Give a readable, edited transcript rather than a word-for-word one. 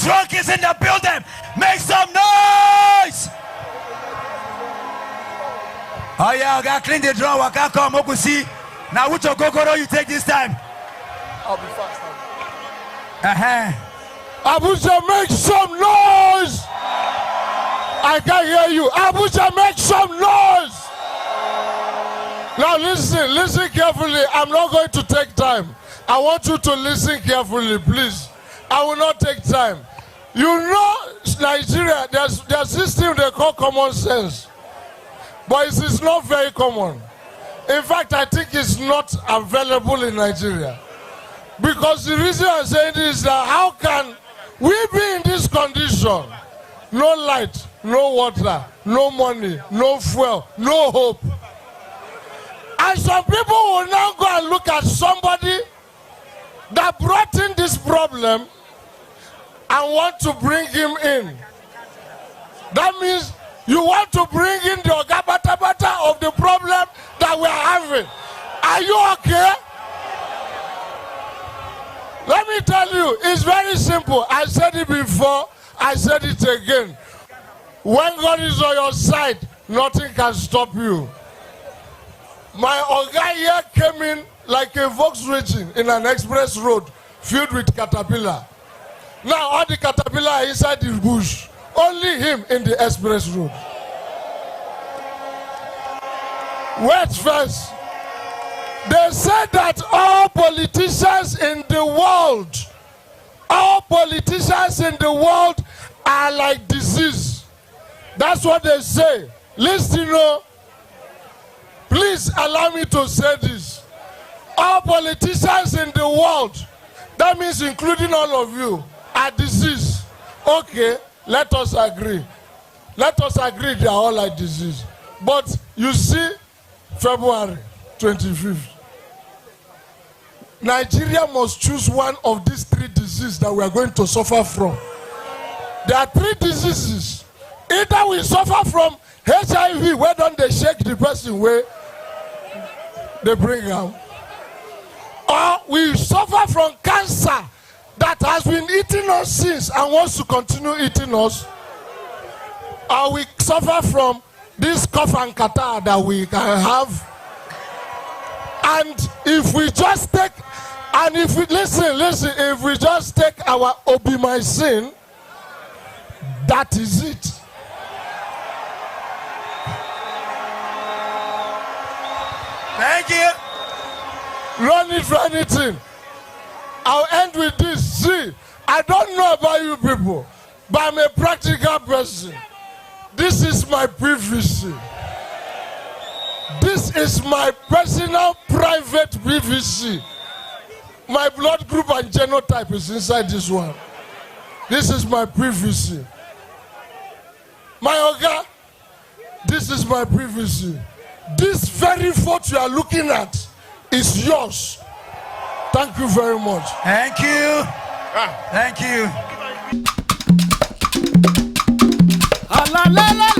drunk is in the building. Make some noise. Oh yeah, I got clean the drum. I can't come. Oku see. Now which okokoro you take this time? I'll be fast. Abuja, make some noise. I can't hear you. Abuja, make some noise. Now listen carefully. I'm not going to take time. I want you to listen carefully, please. I will not take time. You know, Nigeria, there's this thing they call common sense. But it is not very common. In fact, I think it's not available in Nigeria. Because the reason I'm saying this is that how can we be in this condition? No light, no water, no money, no fuel, no hope. And some people will now go and look at somebody that brought in this problem and want to bring him in. That means you want to bring in the Ogabata of the problem that we are having. Are you okay? Let me tell you, it's very simple. I said it before, I said it again. When God is on your side, nothing can stop you. My Oga here came in like a Volkswagen in an express road filled with caterpillar. Now all the caterpillar are inside the bush. Only him in the express road. Wait first. They said that all politicians in the world are like disease. That's what they say. Listen, please allow me to say this. All politicians in the world, that means including all of you, are disease. Okay, let us agree. Let us agree they are all like disease. But you see, February 25th, Nigeria must choose one of these 3 diseases that we are going to suffer from. There are 3 diseases. Either we suffer from HIV, where don't they shake the person where they bring out, or we suffer from cancer that has been eating us since and wants to continue eating us, or we suffer from this cough and catarrh that we can have. And if we just take, and if we listen, if we just take our Obi-Datti, that is it. Thank you. No need for anything. I'll end with this. See, I don't know about you people, but I'm a practical person. This is my PVC. This is my personal private PVC. My blood group and genotype is inside this one. This is my PVC. My Oga, this is my PVC. This very photo you are looking at is yours. Thank you very much. Thank you. Thank you. La la la.